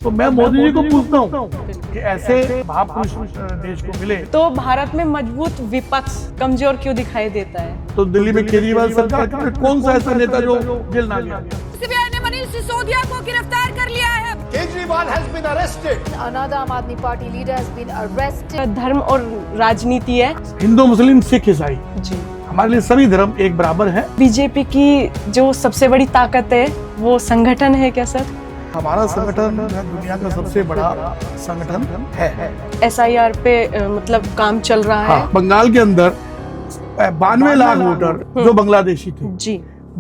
तो मैं मोदी जी को पूछता हूँ कि ऐसे महापुरुष देश को मिले तो भारत में मजबूत विपक्ष कमजोर क्यों दिखाई देता है? तो दिल्ली में केजरीवाल सरकार का कौन सा ऐसा नेता जो जेल ना गया? सीबीआई ने मनीष सिसोदिया को गिरफ्तार कर लिया है। Kejriwal has been arrested. Another Aam Aadmi Party leader has been arrested. धर्म और राजनीति है हिंदू मुस्लिम सिख ईसाई जी। हमारे लिए सभी धर्म एक बराबर है। बीजेपी की जो सबसे बड़ी ताकत है वो संगठन है क्या सर? हमारा संगठन दुनिया का सबसे बड़ा संगठन है। SIR पे मतलब काम चल रहा है। हाँ, बंगाल के अंदर 92 लाख वोटर जो बांग्लादेशी थे जी,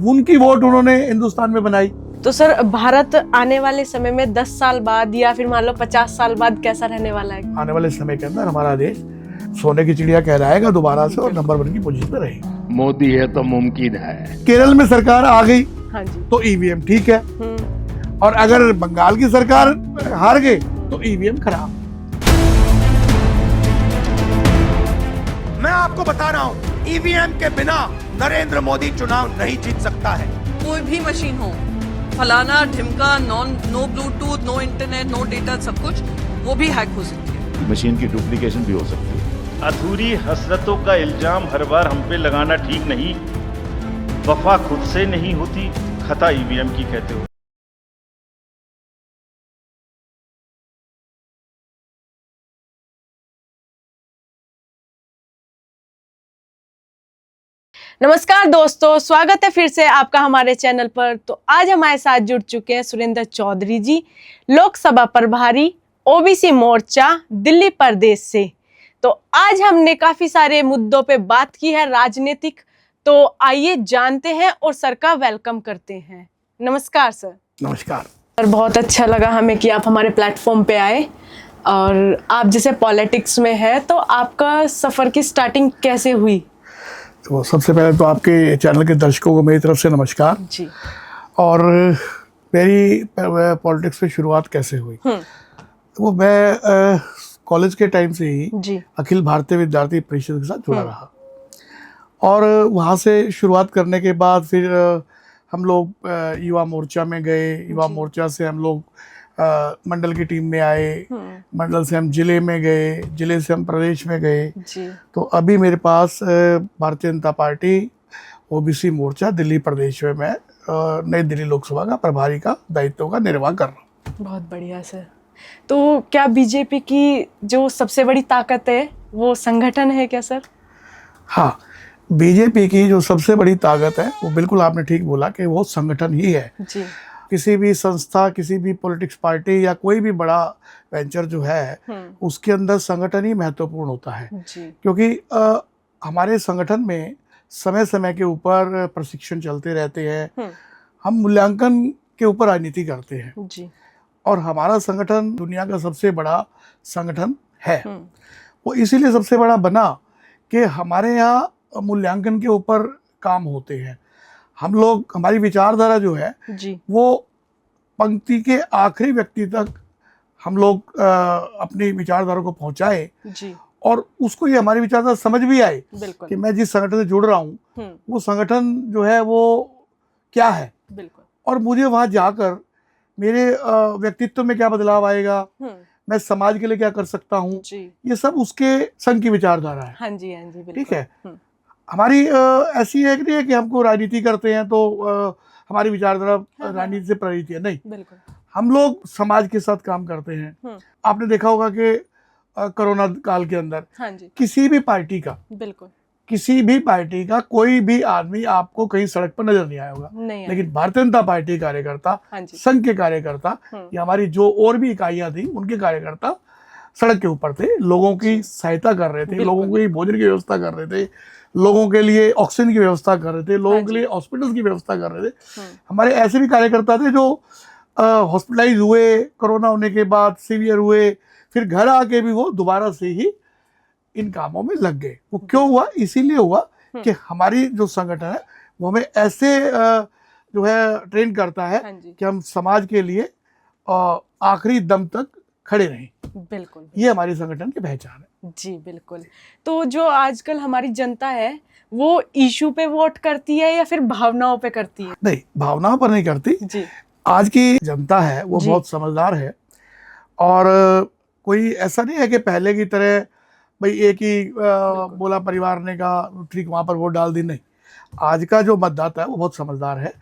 उनकी वोट उन्होंने हिंदुस्तान में बनाई। तो सर भारत आने वाले समय में 10 साल बाद या फिर मान लो 50 साल बाद कैसा रहने वाला है? आने वाले समय के अंदर हमारा देश सोने की चिड़िया कहलाएगा दोबारा से और नंबर 1 की पोजीशन पे रहेगा। मोदी है तो मुमकिन है। केरल में सरकार आ गई हाँ जी। तो ईवीएम ठीक है, और अगर बंगाल की सरकार हार गई तो ईवीएम खराब। मैं आपको बता रहा हूँ ईवीएम के बिना नरेंद्र मोदी चुनाव नहीं जीत सकता है। कोई भी मशीन हो, फलाना ढिमका, no Bluetooth, no internet, no data, सब कुछ वो भी हैक हो सकती है। मशीन की डुप्लीकेशन भी हो सकती है। अधूरी हसरतों का इल्जाम हर बार हम पे लगाना ठीक नहीं। वफा खुद से नहीं होती, खता ईवीएम की कहते हो। नमस्कार दोस्तों, स्वागत है फिर से आपका हमारे चैनल पर। तो आज हमारे साथ जुड़ चुके हैं सुरेंद्र चौधरी जी, लोकसभा प्रभारी ओबीसी मोर्चा दिल्ली प्रदेश से। तो आज हमने काफी सारे मुद्दों पे बात की है राजनीतिक, तो आइए जानते हैं और सर का वेलकम करते हैं। नमस्कार सर। नमस्कार सर, बहुत अच्छा लगा हमें कि आप हमारे प्लेटफॉर्म पे आए। और आप जैसे पॉलिटिक्स में है तो आपका सफर की स्टार्टिंग कैसे हुई? तो सबसे पहले तो आपके चैनल के दर्शकों को मेरी तरफ से नमस्कार। जी। और मेरी पॉलिटिक्स में शुरुआत कैसे हुई? वो मैं कॉलेज के टाइम से ही जी। अखिल भारतीय विद्यार्थी परिषद के साथ जुड़ा रहा, और वहाँ से शुरुआत करने के बाद फिर हम लोग युवा मोर्चा में गए। युवा मोर्चा से हम लोग मंडल की टीम में आए, मंडल से हम जिले में गए, जिले से हम प्रदेश में गए जी। तो अभी मेरे पास भारतीय जनता पार्टी ओबीसी मोर्चा दिल्ली प्रदेश में मैं नई दिल्ली लोकसभा का प्रभारी का दायित्व का निर्वाह कर रहा हूँ। बहुत बढ़िया सर। तो क्या बीजेपी की जो सबसे बड़ी ताकत है वो संगठन है क्या सर? हाँ, बीजेपी की जो सबसे बड़ी ताकत है वो बिल्कुल आपने ठीक बोला कि वो संगठन ही है। जी। किसी भी संस्था, किसी भी पॉलिटिक्स पार्टी या कोई भी बड़ा वेंचर जो है उसके अंदर संगठन ही महत्वपूर्ण होता है। जी। क्योंकि हमारे संगठन में समय समय के ऊपर प्रशिक्षण चलते रहते हैं, हम मूल्यांकन के ऊपर राजनीति करते हैं। जी। और हमारा संगठन दुनिया का सबसे बड़ा संगठन है। वो इसीलिए सबसे बड़ा बना कि हमारे यहाँ मूल्यांकन के ऊपर काम होते हैं। हम लोग, हमारी विचारधारा जो है जी। वो पंक्ति के आखिरी व्यक्ति तक हम लोग अपनी विचारधारा को पहुंचाए, जी। और उसको ये हमारी विचारधारा समझ भी आए बिल्कुल। कि मैं जिस संगठन से जुड़ रहा हूँ वो संगठन जो है वो क्या है, बिल्कुल। और मुझे वहाँ जाकर मेरे व्यक्तित्व में क्या बदलाव आएगा, मैं समाज के लिए क्या कर सकता हूँ, ये सब उसके संघ की विचारधारा है। हाँ जी, हाँ जी, बिल्कुल। ठीक है। हमारी ऐसी है कि नहीं है कि हमको राजनीति करते हैं तो हमारी विचारधारा राजनीति से प्रेरित है, नहीं। बिल्कुल। हम लोग समाज के साथ काम करते हैं। आपने देखा होगा कि कोरोना काल के अंदर हाँ जी। किसी भी पार्टी का, बिल्कुल, किसी भी पार्टी का कोई भी आदमी आपको कहीं सड़क पर नजर नहीं आया होगा, नहीं। लेकिन भारतीय जनता पार्टी के कार्यकर्ता, हाँ जी। संघ के कार्यकर्ता या हमारी जो और भी इकाइयां थी उनके कार्यकर्ता सड़क के ऊपर थे, लोगों की सहायता कर रहे थे, लोगों की भोजन की व्यवस्था कर रहे थे, लोगों के लिए ऑक्सीजन की व्यवस्था कर रहे थे, लोगों के लिए हॉस्पिटल्स की व्यवस्था कर रहे थे। हमारे ऐसे भी कार्यकर्ता थे जो हॉस्पिटलाइज हुए, कोरोना होने के बाद सीवियर हुए, फिर घर आके भी वो दोबारा से ही इन कामों में लग गए। वो क्यों हुआ? इसीलिए हुआ कि हमारी जो संगठन है वो हमें ऐसे जो है ट्रेन करता है कि हम समाज के लिए आखिरी दम तक खड़े रहें। बिल्कुल। ये हमारी संगठन की पहचान है। जी बिल्कुल। तो जो आजकल हमारी जनता है वो इशू पे वोट करती है या फिर भावनाओं पे करती है? नहीं, भावनाओं पर नहीं करती। जी। आज की जनता है वो बहुत समझदार है, और कोई ऐसा नहीं है कि पहले की तरह भाई एक ही बोला परिवार ने कहा ठीक वहाँ पर वोट डाल दी, नहीं। आज का जो मतदाता है वो बहुत समझदार है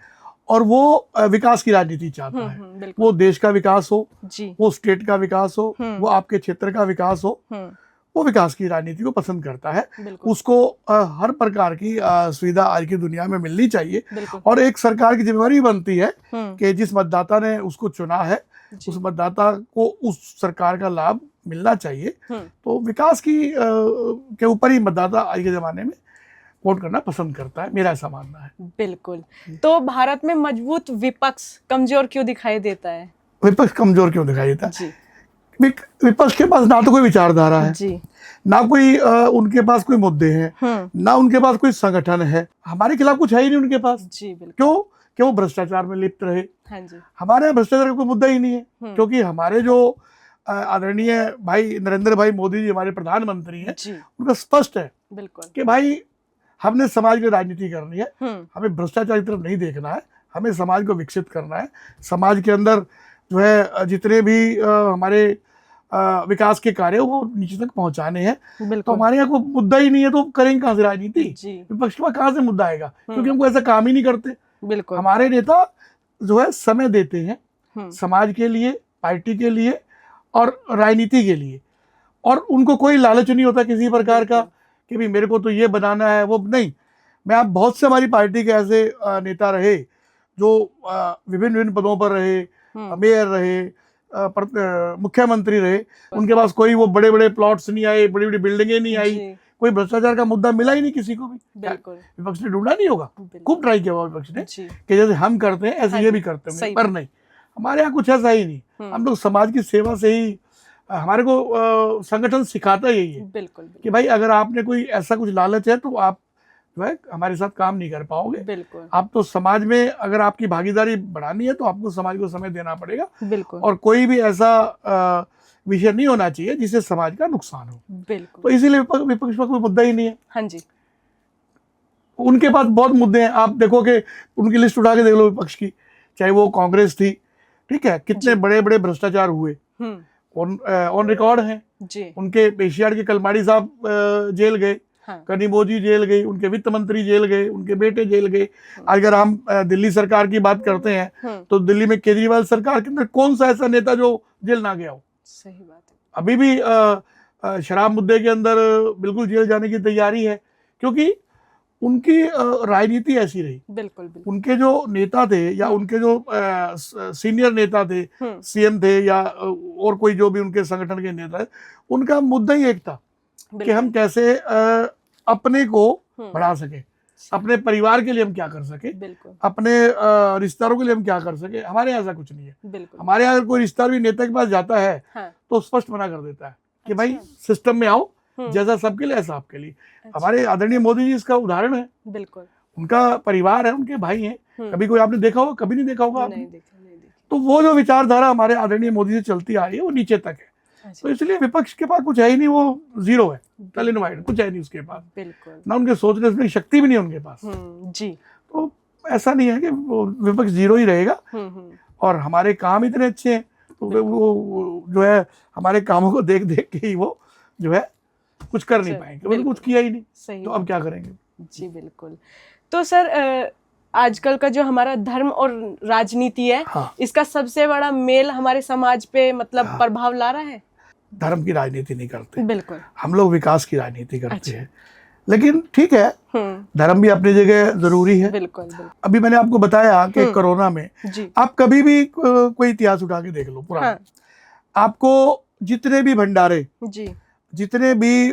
और वो विकास की राजनीति चाहता है। बिल्कुल वो देश का विकास हो, जी। वो स्टेट का विकास हो, वो आपके क्षेत्र का विकास हो, वो विकास की राजनीति को पसंद करता है। बिल्कुल उसको हर प्रकार की सुविधा आज की दुनिया में मिलनी चाहिए बिल्कुल और एक सरकार की जिम्मेदारी बनती है हम्म, कि जिस मतदाता ने उसको चुना है जी, उस मतदाता को उस सरकार का लाभ मिलना चाहिए। हम्म, तो विकास की के ऊपर ही मतदाता आज के ज़माने में वोट करना पसंद करता है, मेरा ऐसा मानना है। बिल्कुल। तो भारत में मजबूत विपक्ष कमजोर क्यों दिखाई देता है? विपक्ष कमजोर क्यों दिखाई देता है? जी विपक्ष के पास ना तो कोई विचारधारा है, जी ना कोई उनके पास कोई मुद्दे हैं, ना उनके पास कोई संगठन है। हमारे खिलाफ कुछ है ही नहीं उनके पास। जी बिल्कुल। क्यों? कि वो भ्रष्टाचार में लिप्त रहे। हाँ जी हमारे यहाँ भ्रष्टाचार का कोई मुद्दा ही नहीं है, क्योंकि हमारे जो आदरणीय भाई नरेंद्र भाई मोदी जी हमारे प्रधानमंत्री हैं, जी उनका स्पष्ट है बिल्कुल। कि भाई हमने समाज की राजनीति करनी है, हम्म, हमें भ्रष्टाचार की तरफ नहीं देखना है, हमें समाज को विकसित करना है। समाज के अंदर जो है जितने भी हमारे विकास के कार्य वो नीचे तक पहुंचाने हैं। तो बिल्कुल हमारे यहाँ कोई मुद्दा ही नहीं है तो करेंगे कहाँ से राजनीति? जी विपक्ष के पास कहाँ से मुद्दा आएगा? क्योंकि हमको ऐसा काम ही नहीं करते। बिल्कुल। हमारे नेता जो है समय देते हैं हम्म, समाज के लिए, पार्टी के लिए और राजनीति के लिए, और उनको कोई लालच नहीं होता किसी प्रकार का कि भाई मेरे को तो ये बनाना है, वो नहीं। मैं आप बहुत से हमारी पार्टी के ऐसे नेता रहे जो विभिन्न विभिन्न पदों पर रहे, मेयर रहे, मुख्यमंत्री रहे, उनके पास कोई वो बड़े बड़े प्लॉट्स नहीं आए, बड़ी बड़ी बिल्डिंगें नहीं आई, जी कोई भ्रष्टाचार का मुद्दा मिला ही नहीं किसी को भी। बिल्कुल विपक्ष ने ढूंढा नहीं होगा, बिल्कुल। खूब ट्राई किया होगा विपक्ष ने जी कि जैसे हम करते हैं ऐसे हाँ ये जी, भी करते होंगे, सही पर बात। नहीं, हमारे यहाँ कुछ ऐसा ही नहीं। हम लोग समाज की सेवा से ही, हमारे को संगठन सिखाता यही है बिल्कुल कि भाई अगर आपने कोई ऐसा कुछ लालच है तो आप जो है हमारे साथ काम नहीं कर पाओगे। बिल्कुल आप तो समाज में अगर आपकी भागीदारी बढ़ानी है तो आपको समाज को समय देना पड़ेगा बिल्कुल और कोई भी ऐसा विषय नहीं होना चाहिए जिससे समाज का नुकसान हो। तो बिल्कुल। इसीलिए विपक्ष का कोई मुद्दा ही नहीं है। हाँ जी उनके पास बहुत मुद्दे हैं। आप देखो कि उनकी लिस्ट उठा के देख लो विपक्ष की, चाहे वो कांग्रेस थी, ठीक है, कितने बड़े बड़े भ्रष्टाचार हुए ऑन रिकॉर्ड हैं जी उनके। पेशियार के कलमाड़ी साहब जेल गए, हाँ कनिमोजी जेल गई, उनके वित्त मंत्री जेल गए, उनके बेटे जेल गए। अगर हम दिल्ली सरकार की बात करते हैं तो दिल्ली में केजरीवाल सरकार के अंदर कौन सा ऐसा नेता जो जेल ना गया हो? सही बात है। अभी भी शराब मुद्दे के अंदर बिल्कुल जेल जाने की तैयारी है, क्योंकि उनकी राजनीति ऐसी रही। बिल्कुल बिल्कुल उनके जो नेता थे या उनके जो सीनियर नेता थे, सीएम थे या और कोई जो भी उनके संगठन के नेता है, उनका मुद्दा ही एक था कि हम कैसे अपने को बढ़ा सके, अपने परिवार के लिए हम क्या कर सके, बिल्कुल अपने रिश्तेदारों के लिए हम क्या कर सके। हमारे यहाँ ऐसा कुछ नहीं है। बिल्कुल हमारे यहाँ अगर कोई रिश्तेदार भी नेता के पास जाता है हाँ तो स्पष्ट मना कर देता है कि भाई सिस्टम में आओ, जैसा सबके लिए ऐसा आपके लिए। हमारे आदरणीय मोदी जी इसका उदाहरण है। बिल्कुल उनका परिवार है, उनके भाई हैं, कभी कोई आपने देखा होगा? कभी नहीं देखा होगा आपने। नहीं देखा नहीं देखा। तो वो जो विचारधारा हमारे आदरणीय मोदी से चलती आ रही है वो नीचे तक है। तो इसलिए विपक्ष के पास कुछ है ही नहीं, वो जीरो है, नल एंड वाइड, कुछ है नहीं उसके पास। बिल्कुल ना उनके सोचने की शक्ति भी नहीं उनके पास। जी तो ऐसा नहीं है कि वो विपक्ष जीरो ही रहेगा। और हमारे काम इतने अच्छे हैं तो वो जो है हमारे कामों को देख देख के ही वो जो है कुछ कर नहीं पाएंगे। उन्होंने कुछ किया ही नहीं, सही तो अब क्या करेंगे? जी बिल्कुल। तो सर आजकल का जो हमारा धर्म और राजनीति है, हाँ। इसका सबसे बड़ा मेल हमारे समाज पे मतलब हाँ। प्रभाव ला रहा है। धर्म की राजनीति नहीं करते, बिल्कुल हम लोग विकास की राजनीति करते अच्छा। हैं। लेकिन ठीक है, धर्म भी अपनी जगह जरूरी है। बिल्कुल बिल्कुल अभी मैंने आपको बताया कि कोरोना में जी आप कभी भी कोई इतिहास उठा के देख लो पुराना, हाँ। आपको जितने भी भंडारे, जी जितने भी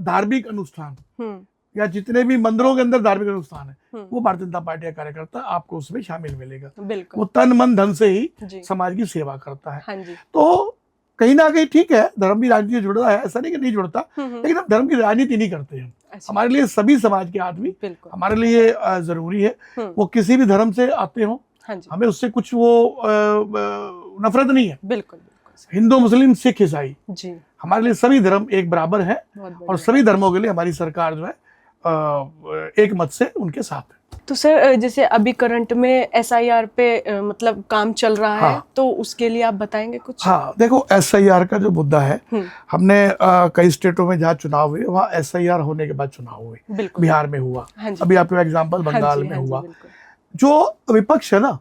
धार्मिक अनुष्ठान या जितने भी मंदिरों के अंदर धार्मिक अनुष्ठान है, वो भारतीय जनता पार्टी का कार्यकर्ता आपको उसमें शामिल मिलेगा। बिल्कुल वो तन मन धन से ही जी समाज की सेवा करता है। हाँ जी तो कहीं ना कहीं ठीक है, धर्म भी राजनीति से जुड़ा है, ऐसा नहीं कि नहीं जुड़ता, लेकिन हम धर्म की राजनीति नहीं करते हैं। अच्छा। हमारे लिए सभी समाज के आदमी बिल्कुल हमारे लिए जरूरी है। वो किसी भी धर्म से आते हो, हाँ जी हमें उससे कुछ वो नफरत नहीं है। बिल्कुल बिल्कुल हिंदू, मुस्लिम, सिख, ईसाई, जी हमारे लिए सभी धर्म एक बराबर है बहुत और बढ़िया। सभी धर्मों के लिए हमारी सरकार जो है एक मत से उनके साथ है। तो सर जैसे अभी करंट में SIR पे मतलब काम चल रहा है, हाँ। तो उसके लिए आप बताएंगे कुछ? हाँ, देखो SIR का जो मुद्दा है, हमने कई स्टेटों में जहाँ चुनाव हुए वहाँ SIR होने के बाद चुनाव हुए। बिल्कुल। बिहार में हुआ, हाँ जी। अभी आपका एग्जांपल हाँ बंगाल जी, में हाँ जी, हुआ। बिल्कुल। जो विपक्ष है ना,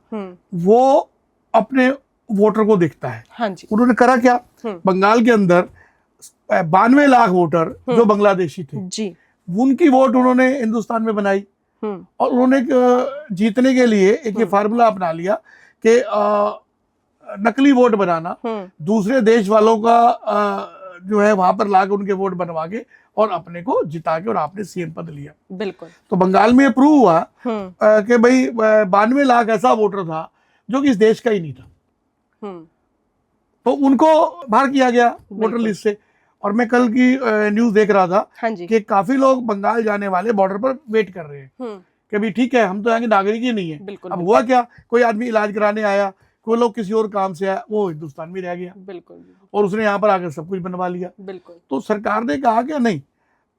वो अपने वोटर को देखता है। हाँ जी। उन्होंने करा क्या, बंगाल के अंदर 92 लाख वोटर जो बांग्लादेशी थे, जी। उनकी वोट उन्होंने हिंदुस्तान में बनाई। और उन्होंने जीतने के लिए एक ये फार्मूला अपना लिया कि नकली वोट बनाना, दूसरे देश वालों का जो है वहां पर लाके उनके वोट बनवा के और अपने को जिता के और आपने सीएम पद लिया। बिल्कुल। तो बंगाल में प्रूव हुआ कि भाई 92 लाख ऐसा वोटर था जो कि इस देश का ही नहीं था, तो उनको बाहर किया गया वोटर लिस्ट से। और मैं कल की न्यूज देख रहा था, हाँ जी। कि काफी लोग बंगाल जाने वाले बॉर्डर पर वेट कर रहे हैं कि भाई ठीक है, हम तो यहाँ के नागरिक ही नहीं है। बिल्कुल। अब हुआ क्या, कोई आदमी इलाज कराने आया, कोई लोग किसी और काम से आया, वो हिंदुस्तान में रह गया बिल्कुल। और उसने यहाँ पर आकर सब कुछ बनवा लिया। बिल्कुल। तो सरकार ने कहा कि नहीं,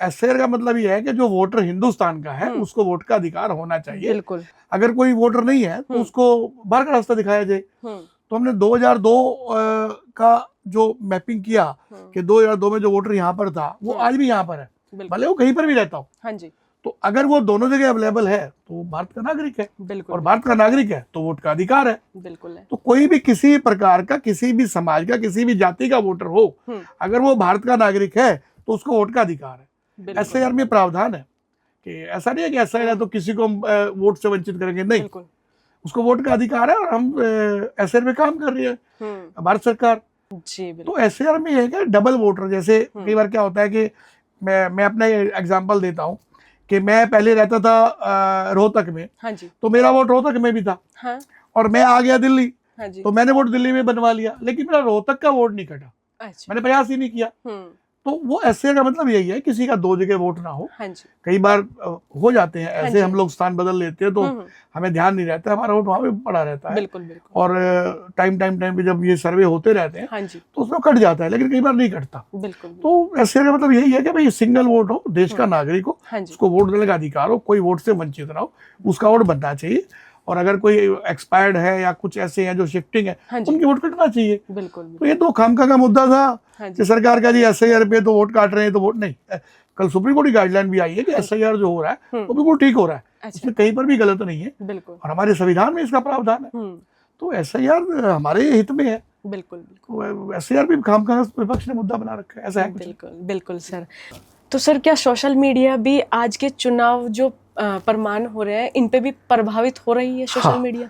SIR का मतलब ये है कि जो वोटर हिंदुस्तान का है उसको वोट का अधिकार होना चाहिए। बिल्कुल। अगर कोई वोटर नहीं है तो उसको बाहर का रास्ता दिखाया जाए। तो हमने 2002 का जो मैपिंग किया कि 2002 में जो वोटर यहाँ पर था वो आज भी यहाँ पर है, भले वो कहीं पर भी रहता हो। हाँ जी। तो अगर वो दोनों जगह अवेलेबल है तो वो भारत का नागरिक है। बिल्कुल। और भारत का नागरिक है तो वोट का अधिकार है। बिल्कुल है। तो कोई भी किसी प्रकार का, किसी भी समाज का, किसी भी जाति का वोटर हो, अगर वो भारत का नागरिक है तो उसको वोट का अधिकार है। SIR में प्रावधान है कि ऐसा नहीं है कि SIR है तो किसी को वोट से वंचित करेंगे, नहीं, उसको वोट का अधिकार है। और हम SIR में काम कर रही है भारत सरकार। जी। तो SIR में है कि डबल वोटर, जैसे कई बार क्या होता है कि मैं अपना एग्जांपल देता हूँ कि मैं पहले रहता था रोहतक में। हाँ जी। तो मेरा वोट रोहतक में भी था। हाँ। और मैं आ गया दिल्ली। हाँ जी। तो मैंने वोट दिल्ली में बनवा लिया, लेकिन मेरा रोहतक का वोट नहीं कटा। अच्छा। मैंने प्रयास ही नहीं किया। तो वो SIR का मतलब यही है, किसी का दो जगह वोट ना हो। हाँ जी। कई बार हो जाते हैं ऐसे, जी। हम लोग स्थान बदल लेते हैं तो हमें ध्यान नहीं रहता, हमारा वोट वहाँ पे पड़ा रहता है। बिल्कुल। बिल्कुल। और टाइम पे जब ये सर्वे होते रहते हैं हाँ जी। तो उसमें कट जाता है, लेकिन कई बार नहीं कटता। बिल्कुल। तो SIR का मतलब यही है कि भाई सिंगल वोट हो, देश का नागरिक हो, हाँ जी। उसको वोट देने का अधिकार हो, कोई वोट से वंचित ना हो, उसका वोट बनना चाहिए। और अगर कोई एक्सपायर्ड है या कुछ ऐसे हैं जो शिफ्टिंग है, हाँ जी। उनकी वोट कटना चाहिए। बिल्कुल। तो ये तो खामखा का मुद्दा था हाँ जी। कि सरकार का जी SIR पे तो वोट काट रहे हैं तो वोट नहीं। कल सुप्रीम कोर्ट की गाइडलाइन भी आई है कि SIR जो हो रहा है वो बिल्कुल ठीक हो रहा है। अच्छा। इसमें कहीं पर भी गलत नहीं है। बिल्कुल। और हमारे संविधान में इसका प्रावधान है। तो SIR हमारे हित में है। बिल्कुल। तो SIR भी खामखा विपक्ष ने मुद्दा बना रखा है, ऐसा है कुछ। बिल्कुल। बिल्कुल सर। तो सर क्या सोशल मीडिया भी आज के चुनाव जो परमान हो रहे हैं इन पे भी प्रभावित हो रही है सोशल मीडिया?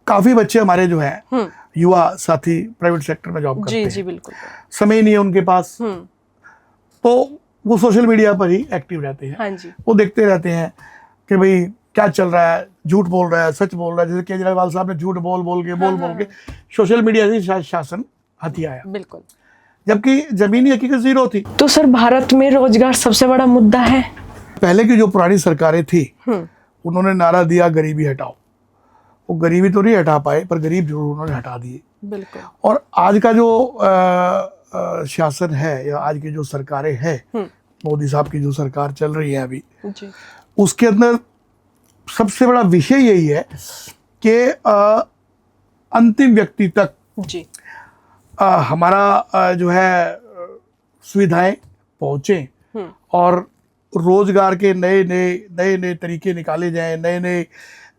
काफी बच्चे हमारे जो हैं युवा साथी प्राइवेट सेक्टर में जॉब करते हैं। जी बिल्कुल। समय नहीं है उनके पास, तो वो सोशल मीडिया पर ही एक्टिव रहते हैं। हाँ जी। वो देखते रहते हैं कि भाई क्या चल रहा है, झूठ बोल रहा है, सच बोल रहा है। जैसे केजरीवाल साहब ने झूठ बोल के सोशल मीडिया से शासन हथिया आया, बिल्कुल, जबकि जमीनी हकीकत जीरो थी। तो सर भारत में रोजगार सबसे बड़ा मुद्दा है। पहले की जो पुरानी सरकारें थी उन्होंने नारा दिया गरीबी हटाओ। वो गरीबी तो नहीं हटा पाए, पर गरीब जरूर उन्होंने हटा दिए। बिल्कुल। और आज का जो शासन है या आज की जो सरकारें हैं, मोदी साहब की जो सरकार चल रही है अभी जी, उसके अंदर सबसे बड़ा विषय यही है कि अंतिम व्यक्ति तक जी हमारा जो है सुविधाएं पहुंचे और रोजगार के नए तरीके निकाले जाएं, नए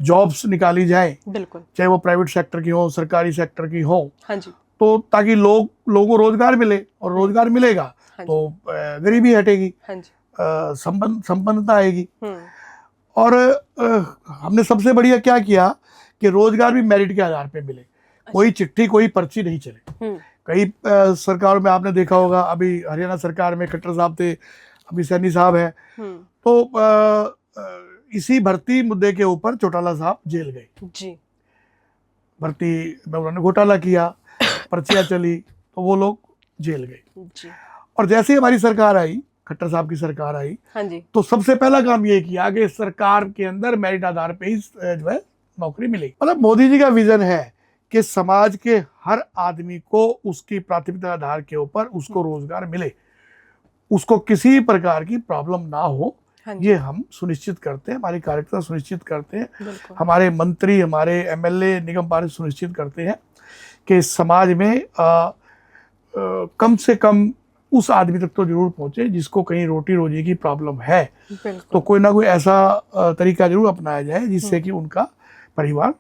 जॉब्स निकाली जाएं, बिल्कुल, चाहे वो प्राइवेट सेक्टर की हो, सरकारी सेक्टर की हो। हाँ जी, तो ताकि लोगों को रोजगार मिले, और रोजगार मिलेगा हाँ तो गरीबी हटेगी, हाँ जी, संपन्नता आएगी। और हमने सबसे बढ़िया क्या किया कि रोजगार भी मेरिट के आधार पे मिले। कोई चिट्ठी, कोई पर्ची नहीं चले। कई सरकारों में आपने देखा होगा, अभी हरियाणा सरकार में खट्टर साहब थे, अभी सैनी साहब है, तो इसी भर्ती मुद्दे के ऊपर चौटाला साहब जेल गए। जी, भर्ती में उन्होंने घोटाला किया, पर्चियां चली, तो वो लोग जेल गए। जी, और जैसे ही हमारी सरकार आई, खट्टर साहब की सरकार आई, हाँ जी, तो सबसे पहला काम ये किया कि सरकार के अंदर मेरिट आधार पे ही जो है नौकरी मिलेगी। मतलब मोदी जी का विजन है कि समाज के हर आदमी को उसकी प्राथमिकता आधार के ऊपर उसको रोजगार मिले, उसको किसी प्रकार की प्रॉब्लम ना हो, हाँ जी। ये हम सुनिश्चित करते हैं, हमारे कार्यकर्ता सुनिश्चित करते हैं, बिल्कुल। हमारे मंत्री, हमारे एमएलए, निगम पार्षद सुनिश्चित करते हैं कि समाज में कम से कम उस आदमी तक तो जरूर पहुंचे जिसको कहीं रोटी रोजी की प्रॉब्लम है। बिल्कुल। तो कोई ना कोई ऐसा तरीका जरूर अपनाया जाए जिससे कि उनका परिवार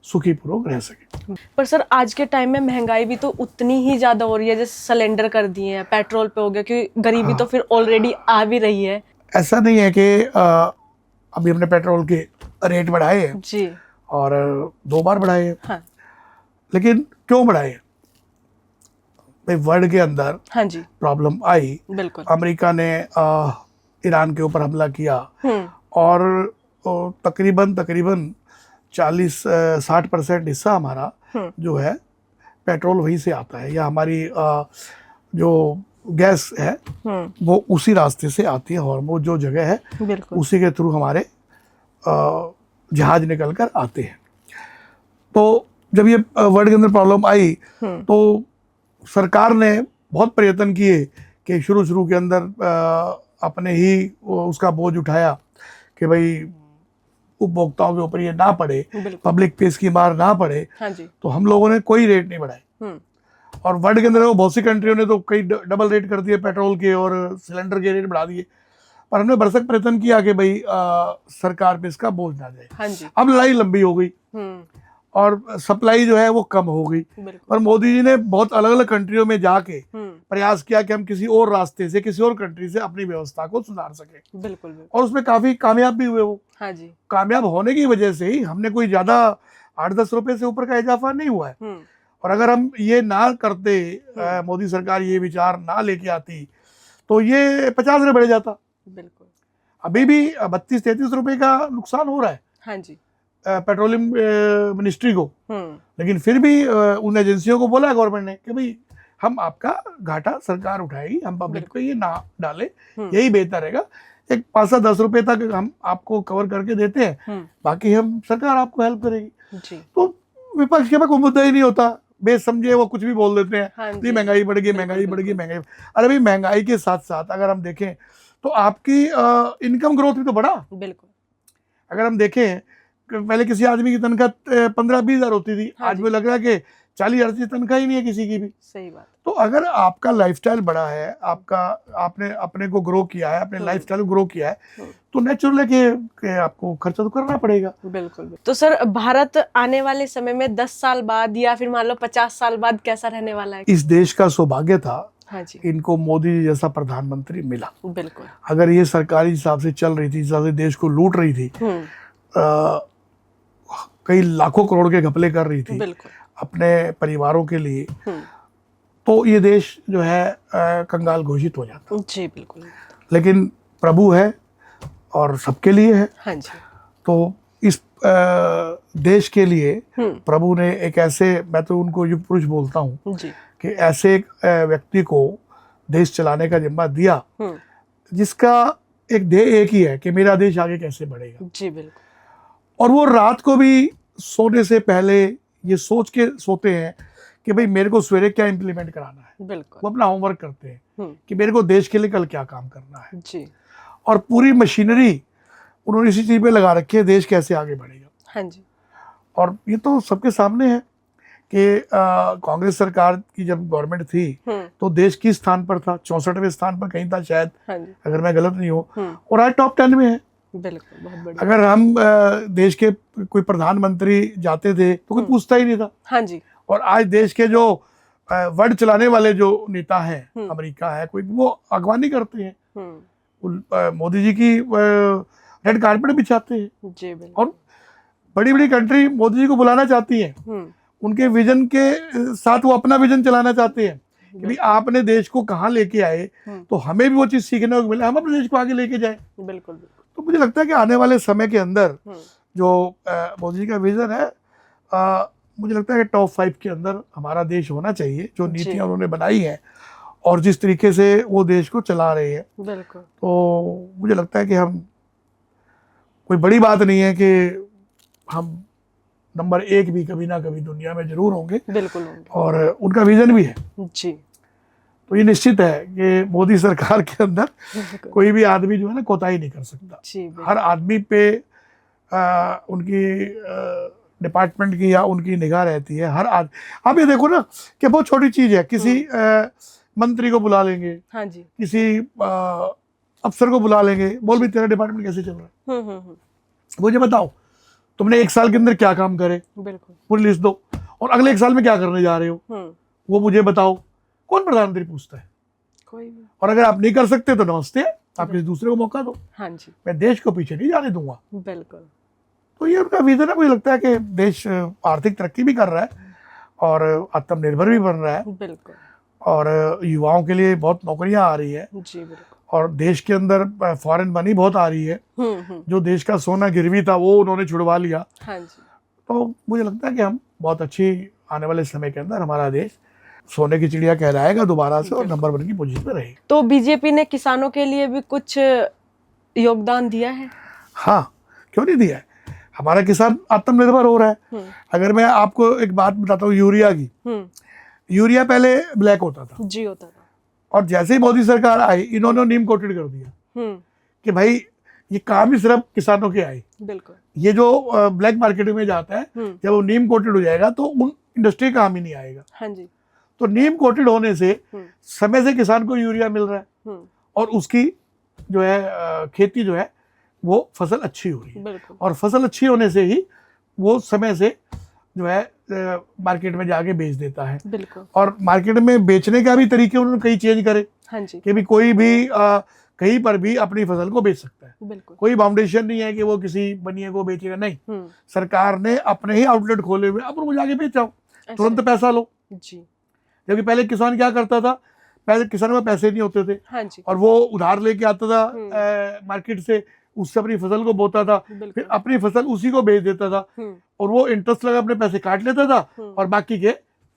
सुखी पूर्वक रह सके। पर सर आज के टाइम में महंगाई भी तो उतनी ही ज्यादा हो रही है, जैसे सिलेंडर कर दिए हैं, पेट्रोल पे हो गया, क्योंकि गरीबी तो फिर ऑलरेडी आ भी रही है। ऐसा नहीं है कि अभी हमने पेट्रोल के रेट बढ़ाए हैं जी। और 2 बार बढ़ाए हैं, हाँ। लेकिन क्यों बढ़ाए हैं? भाई वर्ल्ड के अंदर हाँ जी। प्रॉब्लम आई, बिल्कुल। अमेरिका ने ईरान के ऊपर हमला किया हम्म। और तकरीबन 40-60% हिस्सा हमारा जो है पेट्रोल वहीं से आता है, या हमारी जो गैस है वो उसी रास्ते से आती है, हॉर्मुज़ जो जगह है बिल्कुल। उसी के थ्रू हमारे जहाज निकल कर आते हैं। तो जब ये वर्ल्ड के अंदर प्रॉब्लम आई तो सरकार ने बहुत प्रयत्न किए कि शुरू के अंदर अपने ही उसका बोझ उठाया कि भाई उपभोक्ताओं के ऊपर ये ना पड़े, पब्लिक पे इसकी मार ना पड़े। हाँ जी। तो हम लोगों ने कोई रेट नहीं बढ़ाए, और वर्ल्ड के अंदर वो बहुत सी कंट्रियों ने तो कई डबल रेट कर दिए पेट्रोल के और सिलेंडर के रेट बढ़ा दिए। पर हमने भरसक प्रयत्न किया कि भाई सरकार पे इसका बोझ ना जाए। हाँ जी। अब लड़ाई लंबी हो गई और सप्लाई जो है वो कम हो गई, और मोदी जी ने बहुत अलग अलग कंट्रियों में जाके प्रयास किया कि हम किसी और रास्ते से, किसी और कंट्री से अपनी व्यवस्था को सुधार सके। बिल्कुल। और उसमें काफी कामयाब भी हुए वो। हाँ जी। कामयाब होने की वजह से ही हमने कोई ज्यादा 8-10 रुपए से ऊपर का इजाफा नहीं हुआ है। और अगर हम ये ना करते, मोदी सरकार ये विचार ना लेके आती, तो ये 50 रुपये बढ़ जाता। बिल्कुल। अभी भी 32-33 रुपए का नुकसान हो रहा है हाँ जी। पेट्रोलियम मिनिस्ट्री को। लेकिन फिर भी उन एजेंसियों को बोला गवर्नमेंट ने कि भाई हम आपका घाटा सरकार उठाएगी, हम पब्लिक को ये ना डाले, यही बेहतर रहेगा। एक 5-10 रुपए तक हम आपको कवर करके देते हैं, बाकी हम सरकार आपको हेल्प करेगी। जी। तो विपक्ष के पास कोई मुद्दा ही नहीं होता, बेसमझे वो कुछ भी बोल देते हैं। हाँ जी महंगाई बढ़ गई, महंगाई बढ़ गई, महंगाई। अरे भाई महंगाई के साथ साथ अगर हम देखें तो आपकी इनकम ग्रोथ भी तो बढ़ा। बिल्कुल। अगर हम देखें पहले किसी आदमी की तनख्वाह 15-20 हज़ार होती थी, आज मुझे लग रहा है कि 40 हज़ार की तनख्वाह ही नहीं है किसी की भी। सही बात। तो अगर आपका लाइफस्टाइल बड़ा है, आपने अपने को ग्रो किया है, अपने लाइफस्टाइल को ग्रो किया है, तो नेचुरल है कि आपको खर्चा तो करना पड़ेगा। बिल्कुल। तो सर भारत आने वाले समय में 10 साल बाद या फिर मान लो 50 साल बाद कैसा रहने वाला है? इस देश का सौभाग्य था हाँ जी। इनको मोदी जी जैसा प्रधानमंत्री मिला। बिल्कुल। अगर ये सरकारी हिसाब से चल रही थी, जिस हिसाब से देश को लूट रही थी, कई लाखों करोड़ के घपले कर रही थी अपने परिवारों के लिए, तो ये देश जो है कंगाल घोषित हो जाता। जी बिल्कुल। लेकिन प्रभु है और सबके लिए है। हाँ जी। तो इस देश के लिए प्रभु ने एक ऐसे, मैं तो उनको युग पुरुष बोलता हूँ कि ऐसे एक व्यक्ति को देश चलाने का जिम्मा दिया जिसका एक ध्येय एक ही है कि मेरा देश आगे कैसे बढ़ेगा। जी बिल्कुल। और वो रात को भी सोने से पहले ये सोच के सोते हैं कि भाई मेरे को सवेरे क्या इम्प्लीमेंट कराना है। बिल्कुल। वो अपना होमवर्क करते हैं कि मेरे को देश के लिए कल क्या काम करना है। जी। और पूरी मशीनरी उन्होंने इसी चीज पे लगा रखी है, देश कैसे आगे बढ़ेगा। हाँ जी। और ये तो सबके सामने है कि कांग्रेस सरकार की जब गवर्नमेंट थी तो देश किस स्थान पर था? 64वें स्थान पर कहीं था शायद। हाँ जी। अगर मैं गलत नहीं हूँ, और आज टॉप 10 में है। बिल्कुल। बहुत बढ़िया। अगर हम देश के कोई प्रधानमंत्री जाते थे तो कोई पूछता ही नहीं था। हाँ जी। और आज देश के जो वर्ल्ड चलाने वाले जो नेता हैं, अमेरिका है कोई, वो अगवानी करते हैं, मोदी जी की रेड कारपेट बिछाते हैं। जी बिल्कुल। और बड़ी बड़ी कंट्री मोदी जी को बुलाना चाहती है, उनके विजन के साथ वो अपना विजन चलाना चाहते हैं कि भाई आपने देश को कहाँ लेके आए, तो हमें भी वो चीज सीखने को मिले, हम अपने देश को आगे लेके जाए। बिल्कुल। तो मुझे लगता है कि आने वाले समय के अंदर जो मोदी जी का विजन है, मुझे लगता है कि टॉप 5 के अंदर हमारा देश होना चाहिए। जो नीतियां उन्होंने बनाई हैं और जिस तरीके से वो देश को चला रहे हैं, बिल्कुल, तो मुझे लगता है कि हम, कोई बड़ी बात नहीं है कि हम नंबर 1 भी कभी ना कभी दुनिया में जरूर होंगे। बिल्कुल। और उनका विजन भी है। जी। तो ये निश्चित है कि मोदी सरकार के अंदर कोई भी आदमी जो है ना कोताही नहीं कर सकता। जी बिल्कुल। हर आदमी पे उनकी डिपार्टमेंट की या उनकी निगाह रहती है। हर आप ये देखो ना कि बहुत छोटी चीज है, किसी मंत्री को बुला लेंगे, हाँ जी। किसी अफसर को बुला लेंगे, बोल भी तेरा डिपार्टमेंट कैसे चल रहा है, मुझे बताओ तुमने 1 साल के अंदर क्या काम करे, बिल्कुल। पूरी लिस्ट दो, और अगले 1 साल में क्या करने जा रहे हो वो मुझे बताओ। कौन प्रधानमंत्री पूछता है? कोई भी। और अगर आप नहीं कर सकते तो नमस्ते, आप किसी दूसरे को मौका दो। हाँ जी मैं देश को पीछे नहीं जाने दूंगा। बिल्कुल। तो ये उनका विजन है। मुझे लगता है कि देश आर्थिक तरक्की भी कर रहा है और आत्मनिर्भर भी बन रहा है, बिल्कुल। और युवाओं के लिए बहुत नौकरियां आ रही है, जी बिल्कुल। और देश के अंदर फॉरेन मनी बहुत आ रही है। जो देश का सोना गिरवी था वो उन्होंने छुड़वा लिया। हाँ जी। तो मुझे लगता है कि हम बहुत अच्छी आने वाले समय के अंदर हमारा देश सोने की चिड़िया कहलाएगा दोबारा से, और नंबर 1 की पोजीशन पे रहेगा। तो बीजेपी ने किसानों के लिए भी कुछ योगदान दिया है? हाँ, क्यों नहीं दिया है। हमारा किसान आत्मनिर्भर हो रहा है। अगर मैं आपको एक बात बताता हूँ यूरिया की, यूरिया पहले ब्लैक होता था जी होता था, और जैसे ही मोदी सरकार आई इन्होंने नीम कोटेड कर दिया कि भाई ये काम ही सिर्फ किसानों के आए। बिल्कुल। ये जो ब्लैक मार्केट में जाता है जब वो नीम कोटेड हो जाएगा तो उन इंडस्ट्री का काम ही नहीं आएगा। हाँ जी। तो नीम कोटेड होने से समय से किसान को यूरिया मिल रहा है, और उसकी जो है खेती जो है वो फसल अच्छी हो रही है, बिल्कुल। और फसल अच्छी होने से ही वो समय से जो है मार्केट में जाके बेच देता है। बिल्कुल। और मार्केट में बेचने का भी तरीके उन्होंने कई चेंज करे हाँ जी। कि भी कोई भी कहीं पर भी अपनी फसल को बेच सकता है। बिल्कुल। कोई बाउंडेशन नहीं है कि वो किसी बनिए को बेचेगा, नहीं, सरकार ने अपने ही आउटलेट खोले हुए, अब वो जाके बेचाओ, तुरंत पैसा लो। जी। जबकि पहले किसान क्या करता था, पहले किसानों में पैसे नहीं होते थे, हाँ जी। और वो उधार लेके आता था मार्केट से, उससे अपनी फसल को बोता था, फिर अपनी फसल उसी को बेच देता था, और वो इंटरेस्ट लगा अपने पैसे काट लेता था, और बाकी के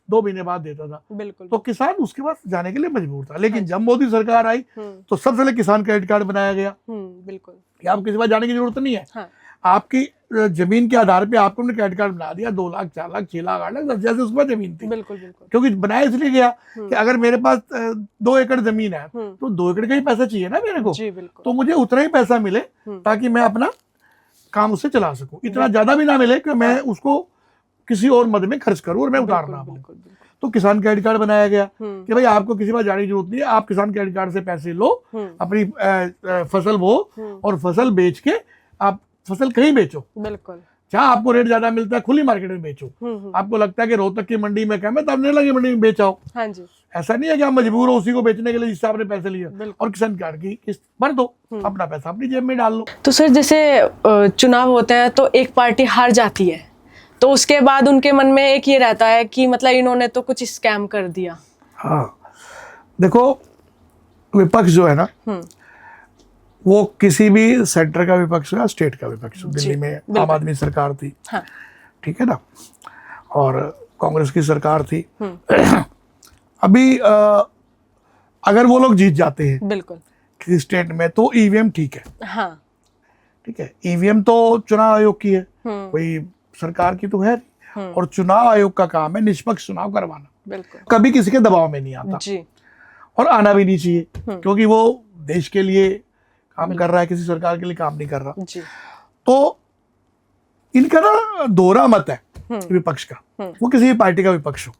2 महीने बाद देता था। बिल्कुल। तो किसान उसके बाद जाने के लिए मजबूर था। लेकिन जब मोदी सरकार आई तो सबसे पहले किसान क्रेडिट कार्ड बनाया गया बिल्कुल कि आप किसी बात जाने की जरूरत नहीं है। हाँ। आपकी जमीन के आधार पे आपको हमने क्रेडिट कार्ड बना दिया, 2 लाख 4 लाख 6 लाख 8 लाख, जैसे उसमें जमीन थी। बिल्कुल बिल्कुल। क्योंकि बनाया इसलिए गया कि अगर मेरे पास 2 एकड़ जमीन है तो 2 एकड़ का ही पैसा चाहिए ना मेरे को। जी बिल्कुल। तो मुझे उतना ही पैसा मिले ताकि मैं अपना काम उससे चला सकूं। इतना ज्यादा भी ना मिले कि मैं उसको किसी और मद में खर्च करूं और मैं उतार ना पाऊं। तो किसान क्रेडिट कार्ड बनाया गया कि भाई आपको किसी बात जाने की जरूरत नहीं है, आप किसान क्रेडिट कार्ड से पैसे लो, अपनी फसल बो, और फसल बेच के आप फसल कहीं बेचो, बिल्कुल, जहाँ आपको रेट ज्यादा मिलता है खुली मार्केट में बेचो। आपको लगता है कि रोहतक की मंडी में कम है तो अपने लगी मंडी में बेचाओ। हाँ जी। ऐसा नहीं है कि आप मजबूर हो उसी को बेचने के लिए जिससे आपने पैसे लिए, और किसान कार्ड की किस्त भर दो, अपना पैसा अपनी जेब में डाल लो। तो सर जैसे चुनाव होते हैं तो एक पार्टी हार जाती है तो उसके बाद उनके मन में एक ये रहता है कि मतलब इन्होंने तो कुछ स्कैम कर दिया। हाँ, देखो विपक्ष जो है ना, वो किसी भी सेंटर का विपक्ष हो या स्टेट का विपक्ष हो, दिल्ली में आम आदमी सरकार थी, हाँ। ठीक है ना, और कांग्रेस की सरकार थी। अभी अगर वो लोग जीत जाते हैं बिल्कुल किसी स्टेट में तो ईवीएम ठीक है, हाँ ठीक है, ईवीएम तो चुनाव आयोग की है, कोई सरकार की तो है नहीं, और चुनाव आयोग का काम है निष्पक्ष चुनाव करवाना, बिल्कुल, कभी किसी के दबाव में नहीं आता जी, और आना भी नहीं चाहिए, क्योंकि वो देश के लिए काम कर रहा है, किसी सरकार के लिए काम नहीं कर रहा जी। तो इनका ना दोहरा मत है विपक्ष का, वो किसी भी पार्टी का विपक्ष हो,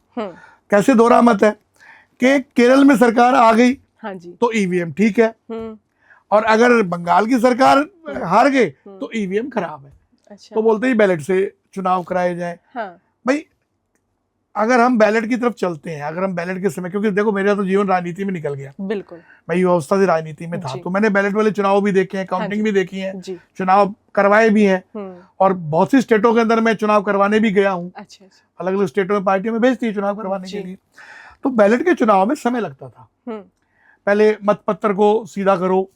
कैसे दोहरा मत है कि केरल में सरकार आ गई, हाँ जी, तो ईवीएम ठीक है, और अगर बंगाल की सरकार हार गए तो ईवीएम खराब है। अच्छा। तो बोलते ही बैलेट से चुनाव कराए जाए। हाँ। भाई अगर हम बैलेट की तरफ चलते हैं, अगर हम बैलेट के समय, क्योंकि देखो मेरा तो जीवन राजनीति में निकल गया, बिल्कुल, मैं युवावस्था से राजनीति में था, तो मैंने बैलेट वाले चुनाव भी देखे हैं, काउंटिंग भी देखी है, चुनाव करवाए भी हैं, और बहुत सी स्टेटों के अंदर मैं चुनाव करवाने भी गया हूँ। अच्छा, अलग अलग स्टेटों में पार्टियों में भेजती है चुनाव करवाने के लिए। तो बैलेट के चुनाव में समय लगता था, पहले मतपत्र को सीधा करो,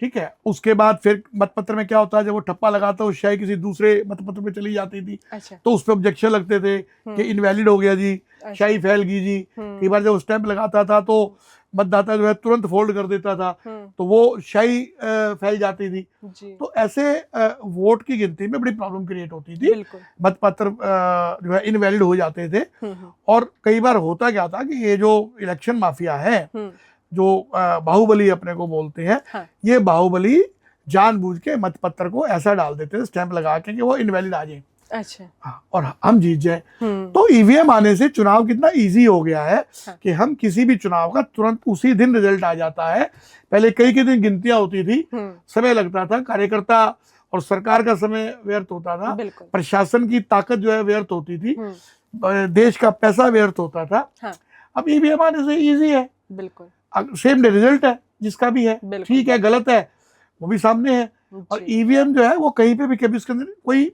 ठीक है, उसके बाद फिर मतपत्र में क्या होता है, जब वो ठप्पा लगाता है शायद किसी दूसरे मतपत्र में चली जाती थी। अच्छा। तो उस पर ऑब्जेक्शन लगते थे कि इनवैलिड हो गया जी, शाही फैल गई जी। कई बार जब स्टैंप लगाता था तो मतदाता जो है तुरंत फोल्ड कर देता था, तो वो शाही फैल जाती थी। जी तो ऐसे वोट की गिनती में बड़ी प्रॉब्लम क्रिएट होती थी, बिल्कुल। मतपत्र जो है इनवैलिड हो जाते थे। और कई बार होता क्या था कि ये जो इलेक्शन माफिया है, जो बाहुबली अपने को बोलते हैं, हाँ। ये बाहुबली जानबूझ के मतपत्र को ऐसा डाल देते थे स्टैंप लगा के कि वो इनवैलिड आ जाए, अच्छा हाँ, और हम जीत जाए। तो ईवीएम आने से चुनाव कितना इजी हो गया है कि हम किसी भी चुनाव का तुरंत उसी दिन रिजल्ट आ जाता है। पहले कई दिन गिनतियां होती थी, समय लगता था, कार्यकर्ता और सरकार का समय व्यर्थ होता था, बिल्कुल। प्रशासन की ताकत जो है व्यर्थ होती थी, देश का पैसा व्यर्थ होता था। हाँ। अब ईवीएम आने से इजी है, बिल्कुल सेम डे रिजल्ट है जिसका भी है, बिल्कुल। ठीक है गलत है वो भी सामने है। और ईवीएम जो है वो कहीं पे भी कभी उसके अंदर कोई,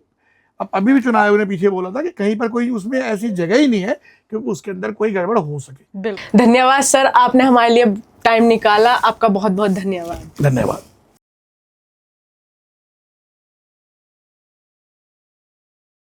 अब अभी भी चुनाव आयोग ने पीछे बोला था कि कहीं पर कोई उसमें ऐसी जगह ही नहीं है कि उसके अंदर कोई गड़बड़ हो सके। बिल्कुल। धन्यवाद सर, आपने हमारे लिए टाइम निकाला, आपका बहुत बहुत धन्यवाद। धन्यवाद।